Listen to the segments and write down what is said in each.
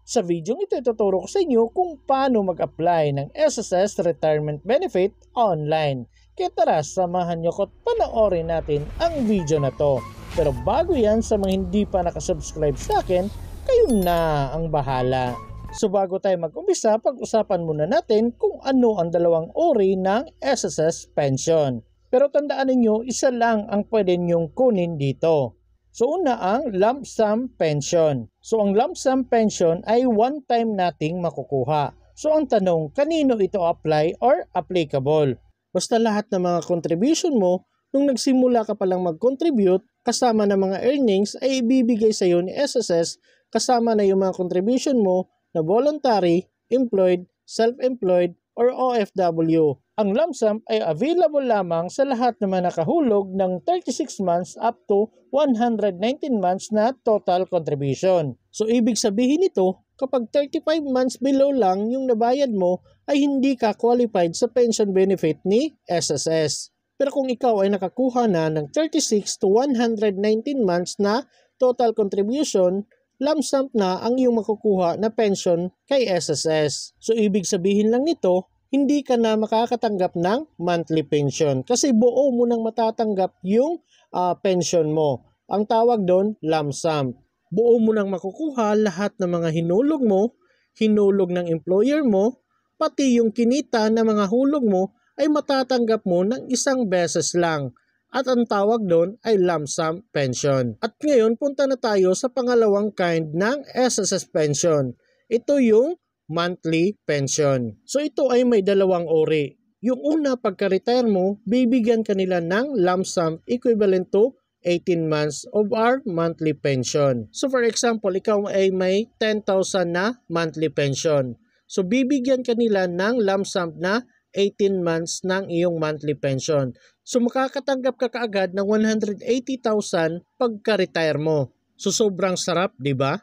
Sa video ito, ituturo ko sa inyo kung paano mag-apply ng SSS Retirement Benefit online. Kaya tara, samahan nyo ko at panoorin natin ang video na to. Pero bago yan, sa mga hindi pa nakasubscribe sa akin, kayo na ang bahala. So bago tayo mag-umpisa, pag-usapan muna natin kung ano ang dalawang uri ng SSS pension. Pero tandaan ninyo, isa lang ang pwede nyong kunin dito. So una ang lump sum pension. So ang lump sum pension ay one time nating makukuha. So ang tanong, kanino ito apply or applicable? Basta lahat ng mga contribution mo, nung nagsimula ka palang mag-contribute, kasama ng mga earnings ay ibibigay sa iyo ni SSS kasama na yung mga contribution mo na voluntary, employed, self-employed, or OFW. Ang lump sum ay available lamang sa lahat na mga nakahulog ng 36 months up to 119 months na total contribution. So ibig sabihin nito, kapag 35 months below lang yung nabayad mo, ay hindi ka qualified sa pension benefit ni SSS. Pero kung ikaw ay nakakuha na ng 36 to 119 months na total contribution, lump sum na ang iyong makukuha na pension kay SSS. So ibig sabihin lang nito, hindi ka na makakatanggap ng monthly pension kasi buo mo nang matatanggap yung pension mo. Ang tawag doon, lump sum. Buo mo nang makukuha lahat ng mga hinulog mo, hinulog ng employer mo, pati yung kinita na mga hulog mo ay matatanggap mo ng isang beses lang. At ang tawag doon ay lump sum pension. At ngayon, punta na tayo sa pangalawang kind ng SSS pension. Ito yung monthly pension. So ito ay may dalawang uri. Yung una, pagka-retire mo, bibigyan kanila ng lump sum equivalent to 18 months of our monthly pension. So for example, ikaw ay may 10,000 na monthly pension. So bibigyan kanila ng lump sum na 18 months ng iyong monthly pension. So makakatanggap ka kaagad ng 180,000 pagka-retire mo. So sobrang sarap, di ba?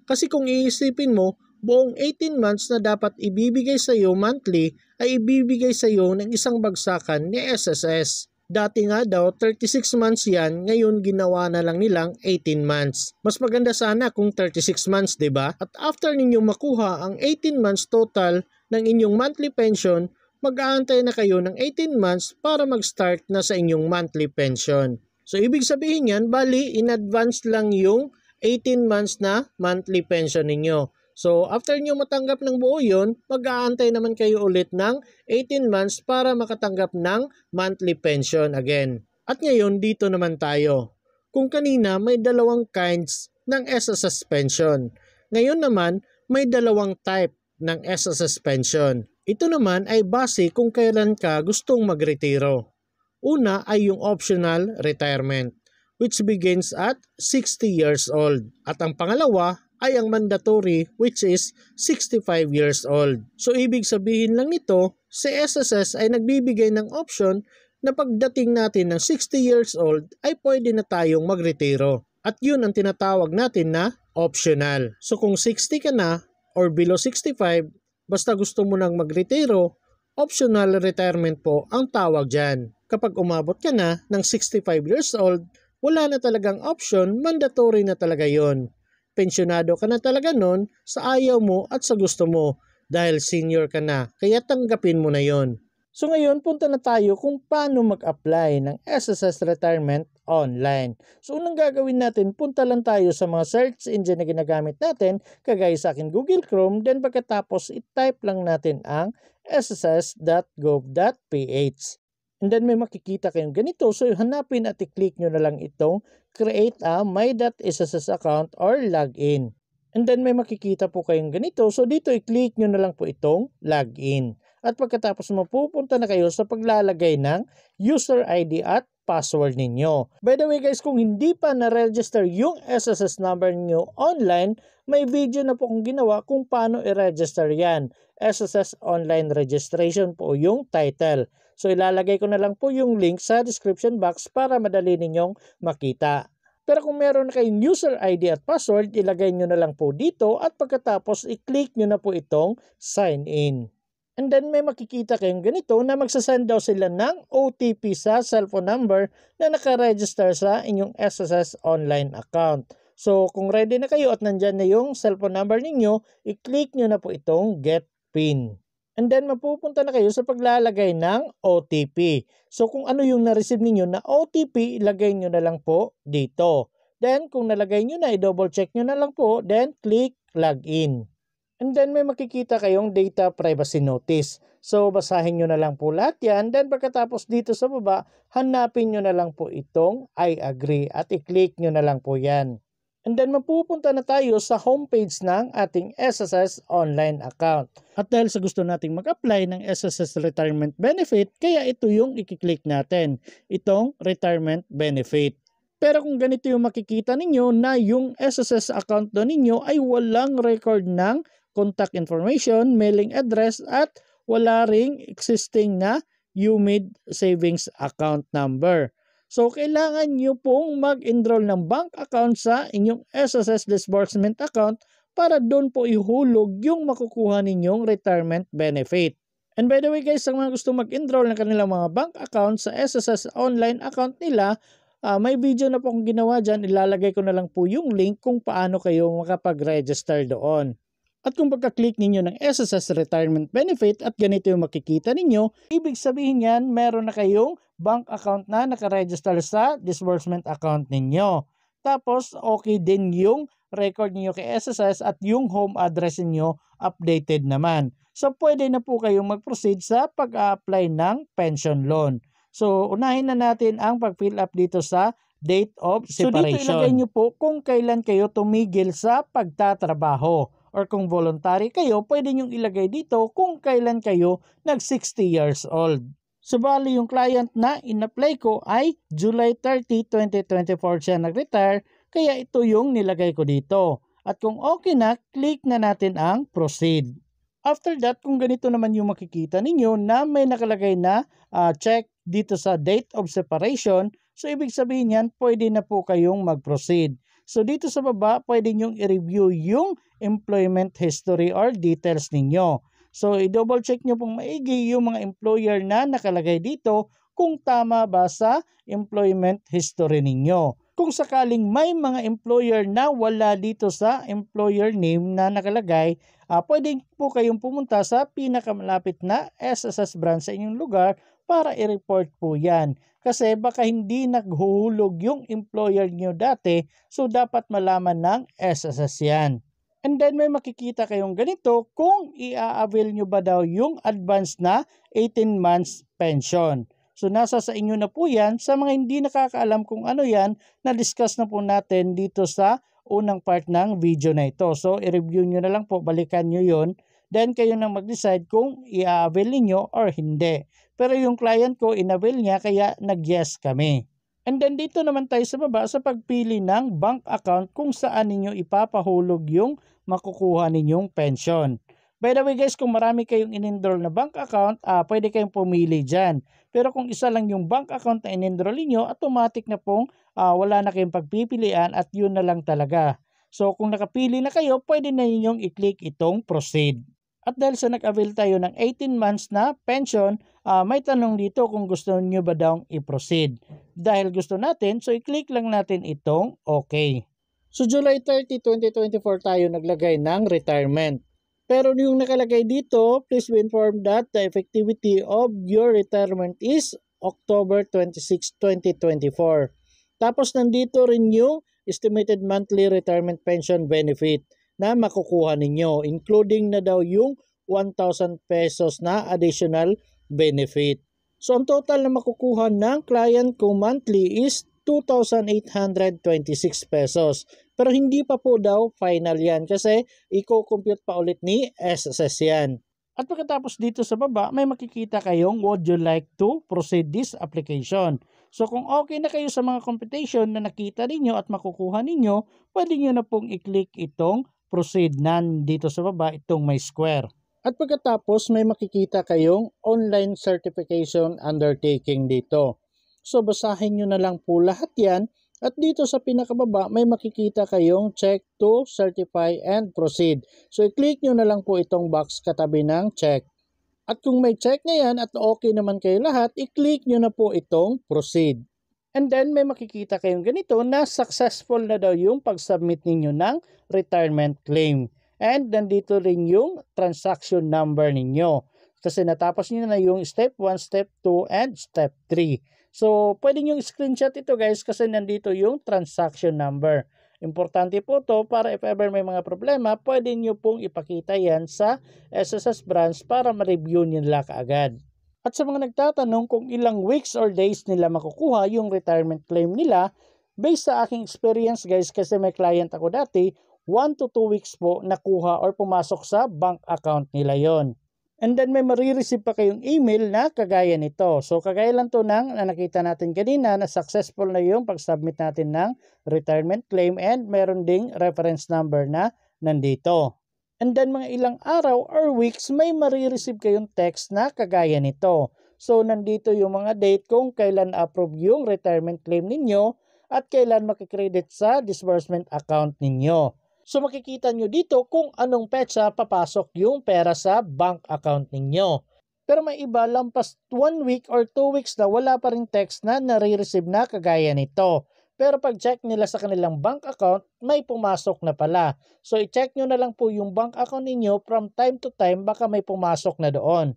Kasi kung iisipin mo, buong 18 months na dapat ibibigay sa iyo monthly ay ibibigay sa iyo ng isang bagsakan ni SSS. Dati nga daw 36 months yan, ngayon ginawa na lang nilang 18 months. Mas maganda sana kung 36 months, 'di ba? At after ninyong makuha ang 18 months total ng inyong monthly pension, mag-aantay na kayo ng 18 months para mag-start na sa inyong monthly pension. So ibig sabihin yan, bali in advance lang yung 18 months na monthly pension ninyo. So, after nyo matanggap ng buo yun, mag-aantay naman kayo ulit ng 18 months para makatanggap ng monthly pension again. At ngayon, dito naman tayo. Kung kanina, may dalawang kinds ng SSS pension. Ngayon naman, may dalawang type ng SSS pension. Ito naman ay base kung kailan ka gustong magretiro. Una ay yung optional retirement, which begins at 60 years old. At ang pangalawa ay ang mandatory, which is 65 years old. So ibig sabihin lang nito, si SSS ay nagbibigay ng option na pagdating natin ng 60 years old ay pwede na tayong magretiro. At yun ang tinatawag natin na optional. So kung 60 ka na or below 65, basta gusto mo nang magretiro, optional retirement po ang tawag dyan. Kapag umabot ka na ng 65 years old, wala na talagang option, mandatory na talaga yon. Pensyonado ka na talaga nun sa ayaw mo at sa gusto mo dahil senior ka na, kaya tanggapin mo na yon. So ngayon, punta na tayo kung paano mag-apply ng SSS Retirement online. So unang gagawin natin, punta lang tayo sa mga search engine na ginagamit natin, kagaya sa akin Google Chrome, then pagkatapos i-type lang natin ang sss.gov.ph. And then may makikita kayong ganito. So hanapin at i-click nyo na lang itong create a my.sss account or login. And then may makikita po kayong ganito. So dito i-click nyo na lang po itong login. At pagkatapos mapupunta na kayo sa paglalagay ng user ID at password ninyo. By the way guys, kung hindi pa na-register yung SSS number niyo online, may video na po kong ginawa kung paano i-register yan. SSS Online Registration po yung title. So ilalagay ko na lang po yung link sa description box para madali ninyong makita. Pero kung meron na kayong user ID at password, ilagay nyo na lang po dito at pagkatapos i-click nyo na po itong sign in. And then may makikita kayong ganito na magsasend daw sila ng OTP sa cellphone number na nakaregister sa inyong SSS online account. So kung ready na kayo at nandyan na yung cellphone number ninyo, i-click nyo na po itong Get PIN. And then mapupunta na kayo sa paglalagay ng OTP. So kung ano yung na-receive ninyo na OTP, ilagay nyo na lang po dito. Then kung nalagay nyo na, i-double check nyo na lang po, then click Login. And then may makikita kayong data privacy notice. So basahin nyo na lang po lahat yan. Then pagkatapos dito sa baba, hanapin nyo na lang po itong I agree at i-click nyo na lang po yan. And then mapupunta na tayo sa homepage ng ating SSS online account. At dahil sa gusto nating mag-apply ng SSS retirement benefit, kaya ito yung i-click natin. Itong retirement benefit. Pero kung ganito yung makikita ninyo na yung SSS account doon ninyo ay walang record ng contact information, mailing address at wala ring existing na UMID savings account number. So kailangan nyo pong mag-enroll ng bank account sa inyong SSS disbursement account para doon po ihulog yung makukuha ninyong retirement benefit. And by the way guys, sa mga gusto mag-enroll ng kanilang mga bank account sa SSS online account nila, may video na po akong ginawa dyan. Ilalagay ko na lang po yung link kung paano kayo makapag-register doon. At kung pagka-click ninyo ng SSS retirement benefit at ganito yung makikita ninyo, ibig sabihin yan, meron na kayong bank account na nakaregister sa disbursement account ninyo. Tapos, okay din yung record niyo kay SSS at yung home address niyo updated naman. So, pwede na po kayong mag-proceed sa pag-apply ng pension loan. So, unahin na natin ang pag-fill up dito sa date of separation. So, dito ilagay nyo po kung kailan kayo tumigil sa pagtatrabaho. Or kung voluntary kayo, pwede nyong ilagay dito kung kailan kayo nag 60 years old. So, bali yung client na in-apply ko ay July 30, 2024 siya nag-retire, kaya ito yung nilagay ko dito. At kung okay na, click na natin ang proceed. After that, kung ganito naman yung makikita ninyo na may nakalagay na check dito sa date of separation, so ibig sabihin yan, pwede na po kayong mag-proceed. So dito sa baba, pwede nyong i-review yung employment history or details ninyo. So i-double check nyo pong maigi yung mga employer na nakalagay dito kung tama ba sa employment history ninyo. Kung sakaling may mga employer na wala dito sa employer name na nakalagay, pwede po kayong pumunta sa pinakamalapit na SSS branch sa inyong lugar para i-report po yan. Kasi baka hindi naghuhulog yung employer nyo dati, so dapat malaman ng SSS yan. And then may makikita kayong ganito kung i-avail nyo ba daw yung advance na 18 months pension. So nasa sa inyo na po yan. Sa mga hindi nakakaalam kung ano yan, na-discuss na po natin dito sa unang part ng video na ito. So i-review nyo na lang po, balikan nyo yun. Then kayo nang mag-decide kung i-avail niyo or hindi. Pero yung client ko, in-avail niya kaya nag-yes kami. And then dito naman tayo sa baba sa pagpili ng bank account kung saan ninyo ipapahulog yung makukuha ninyong pension. By the way guys, kung marami kayong in-enroll na bank account, pwede kayong pumili dyan. Pero kung isa lang yung bank account na in-enroll niyo, automatic na pong wala na kayong pagpipilian at yun na lang talaga. So kung nakapili na kayo, pwede na ninyong i-click itong proceed. At dahil sa nag-avail tayo ng 18 months na pension, may tanong dito kung gusto nyo ba daw i-proceed. Dahil gusto natin, so i-click lang natin itong okay. So July 30, 2024 tayo naglagay ng retirement. Pero yung nakalagay dito, please be informed that the effectivity of your retirement is October 26, 2024. Tapos nandito rin yung estimated monthly retirement pension benefit na makukuha ninyo, including na daw yung 1,000 pesos na additional benefit. So ang total na makukuha ng client ko monthly is 2,826 pesos. Pero hindi pa po daw final yan kasi i-compute pa ulit ni SSS yan. At pagkatapos dito sa baba, may makikita kayong would you like to proceed this application. So kung okay na kayo sa mga computation na nakita ninyo at makukuha ninyo, pwede nyo na pong i-click itong proceed na dito sa baba, itong may square. At pagkatapos may makikita kayong online certification undertaking dito. So basahin nyo na lang po lahat yan. At dito sa pinakababa may makikita kayong check to certify and proceed. So i-click nyo na lang po itong box katabi ng check. At kung may check na yan at okay naman kayo lahat, i-click nyo na po itong proceed. And then may makikita kayong ganito na successful na daw yung pag-submit ninyo ng retirement claim. And nandito rin yung transaction number ninyo. Kasi natapos niyo na yung step 1, step 2, and step 3. So pwede nyo screenshot ito guys kasi nandito yung transaction number. Importante po to para if ever may mga problema, pwede nyo pong ipakita yan sa SSS branch para ma-review nila kaagad. At sa mga nagtatanong kung ilang weeks or days nila makukuha yung retirement claim nila, based sa aking experience guys, kasi may client ako dati, 1 to 2 weeks po nakuha or pumasok sa bank account nila yon. And then may marireceive pa kayong email na kagaya nito. So kagaya lang to ng na nakita natin kanina na successful na yung pag-submit natin ng retirement claim and meron ding reference number na nandito. And then mga ilang araw or weeks may marireceive kayong text na kagaya nito. So nandito yung mga date kung kailan approve yung retirement claim ninyo at kailan makikredit sa disbursement account ninyo. So makikita nyo dito kung anong petsa papasok yung pera sa bank account ninyo. Pero may iba lampas 1 week or 2 weeks na wala pa rin text na nare-receive na kagaya nito. Pero pag check nila sa kanilang bank account, may pumasok na pala. So i-check nyo na lang po yung bank account ninyo from time to time baka may pumasok na doon.